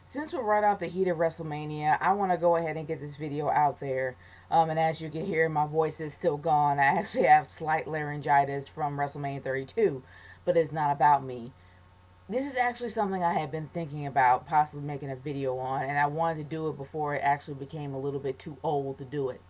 Since we're right off the heat of WrestleMania, I want to go ahead and get this video out there. And as you can hear, my voice is still gone. I actually have slight laryngitis from WrestleMania 32, but it's not about me. This is actually something I have been thinking about possibly making a video on, and I wanted to do it before it actually became a little bit too old to do it.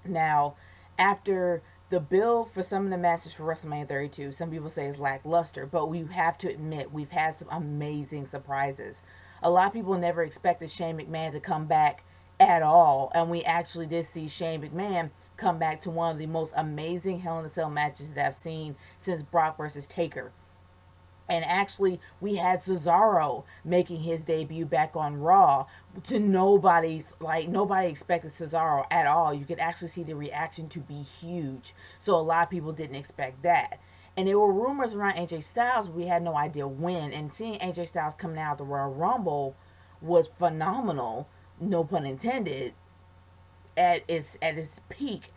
Now, after the build for some of the matches for WrestleMania 32, some people say it's lackluster, but we have to admit we've had some amazing surprises. A lot of people never expected Shane McMahon to come back at all, and we actually did see Shane McMahon come back to one of the most amazing Hell in a Cell matches that I've seen since Brock versus Taker. And actually, we had Cesaro making his debut back on Raw. To nobody's, like, nobody expected Cesaro at all. You could actually see the reaction to be huge. So a lot of people didn't expect that. And there were rumors around AJ Styles, but we had no idea when. And seeing AJ Styles coming out of the Royal Rumble was phenomenal, no pun intended, at its peak.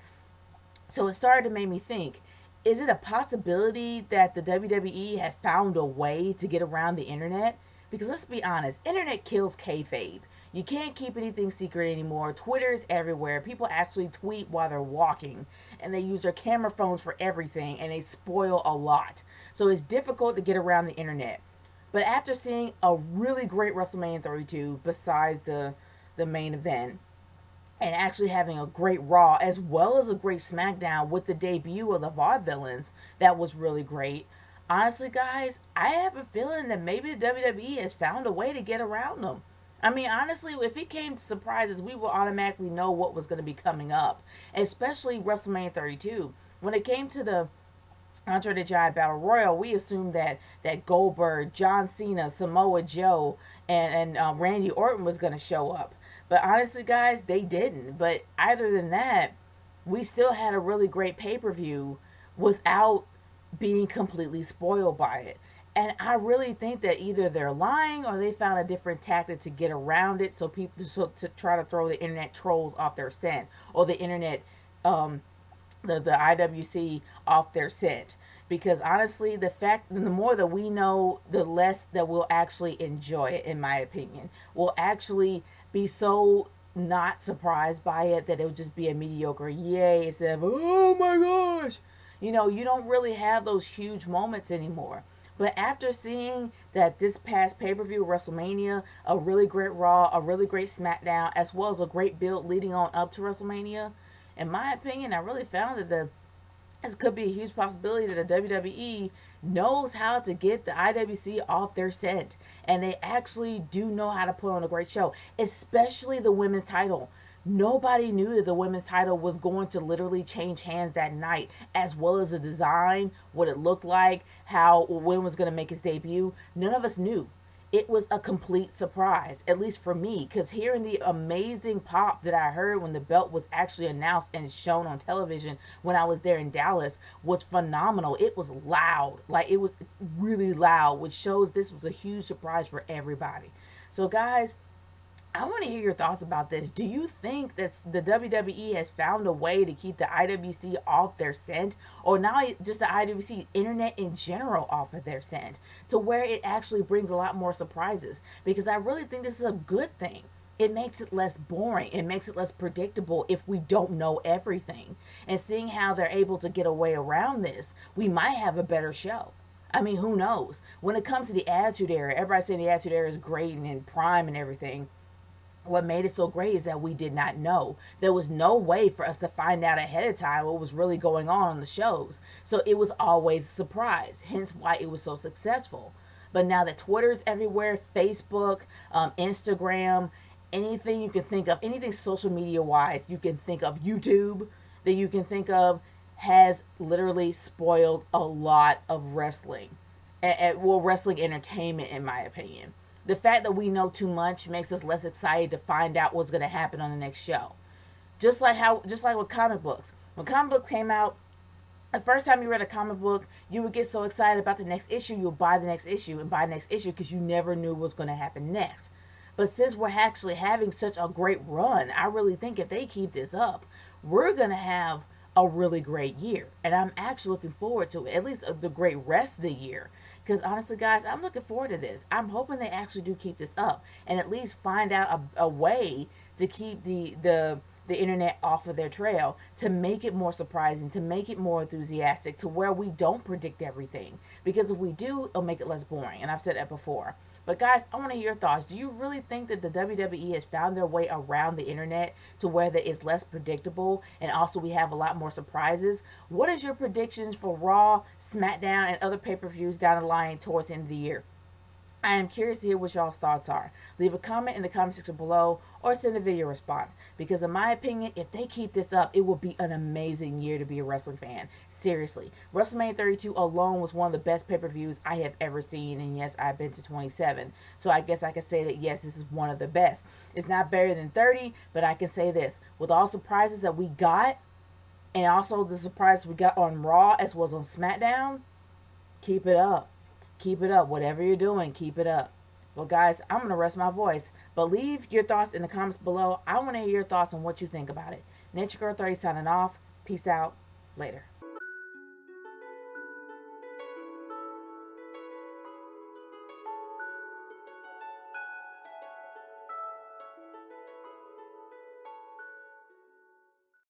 So it started to make me think, is it a possibility that the WWE have found a way to get around the internet? Because let's be honest, internet kills kayfabe. You can't keep anything secret anymore. Twitter is everywhere. People actually tweet while they're walking, and they use their camera phones for everything, and they spoil a lot. So it's difficult to get around the internet. But after seeing a really great WrestleMania 32, besides the main event, and actually having a great Raw as well as a great SmackDown with the debut of the Vaudevillains, that was really great. Honestly, guys, I have a feeling that maybe the WWE has found a way to get around them. I mean, honestly, if it came to surprises, we would automatically know what was going to be coming up, especially WrestleMania 32. When it came to the Andre the Giant Battle Royal, we assumed that Goldberg, John Cena, Samoa Joe, and Randy Orton was going to show up. But honestly, guys, they didn't. But other than that, we still had a really great pay per view without being completely spoiled by it. And I really think that either they're lying or they found a different tactic to get around it, so to try to throw the internet trolls off their scent, or the internet um, the IWC off their scent. Because honestly, the more that we know, the less that we'll actually enjoy it, in my opinion. We'll actually be so not surprised by it that it'll just be a mediocre yay instead of, oh my gosh. You don't really have those huge moments anymore. But after seeing that this past pay per view, WrestleMania, a really great Raw, a really great SmackDown, as well as a great build leading on up to WrestleMania, in my opinion, I really found that this could be a huge possibility that the WWE knows how to get the IWC off their scent. And they actually do know how to put on a great show, especially the women's title. Nobody knew that the women's title was going to literally change hands that night, as well as the design, what it looked like, how when was going to make its debut. None of us knew. It was a complete surprise, at least for me, because hearing the amazing pop that I heard when the belt was actually announced and shown on television when I was there in Dallas was phenomenal. It was loud, like it was really loud, which shows this was a huge surprise for everybody. So, guys, I want to hear your thoughts about this. Do you think that the WWE has found a way to keep the IWC off their scent, or not just the IWC, internet in general, off of their scent, to where it actually brings a lot more surprises? Because I really think this is a good thing. It makes it less boring. It makes it less predictable if we don't know everything. And seeing how they're able to get away around this, we might have a better show. I mean, who knows? When it comes to the Attitude Era, everybody's saying the Attitude Era is great and in prime and everything. What made it so great is that we did not know. There was no way for us to find out ahead of time what was really going on the shows. So it was always a surprise, hence why it was so successful. But now that Twitter's everywhere, Facebook, Instagram, anything you can think of, anything social media wise, you can think of, YouTube, that you can think of, has literally spoiled a lot of wrestling. Well, wrestling entertainment, in my opinion. The fact that we know too much makes us less excited to find out what's going to happen on the next show. Just like with comic books. When comic books came out, the first time you read a comic book, you would get so excited about the next issue, you would buy the next issue and buy the next issue because you never knew what was going to happen next. But since we're actually having such a great run, I really think if they keep this up, we're going to have a really great year. And I'm actually looking forward to it, at least the great rest of the year. Because honestly, guys, I'm looking forward to this. I'm hoping they actually do keep this up and at least find out a way to keep the internet off of their trail, to make it more surprising, to make it more enthusiastic, to where we don't predict everything. Because if we do, it'll make it less boring. And I've said that before. But guys, I want to hear your thoughts. Do you really think that the WWE has found their way around the internet to where that is less predictable and also we have a lot more surprises? What is your predictions for Raw, SmackDown, and other pay-per-views down the line towards the end of the year? I am curious to hear what y'all's thoughts are. Leave a comment in the comment section below or send a video response. Because in my opinion, if they keep this up, it will be an amazing year to be a wrestling fan. Seriously. WrestleMania 32 alone was one of the best pay-per-views I have ever seen. And yes, I've been to 27. So I guess I can say that yes, this is one of the best. It's not better than 30, but I can say this. With all surprises that we got, and also the surprise we got on Raw as well as on SmackDown, keep it up. Keep it up. Whatever you're doing, keep it up. Well, guys, I'm going to rest my voice. But leave your thoughts in the comments below. I want to hear your thoughts on what you think about it. Nature Girl 30 signing off. Peace out. Later.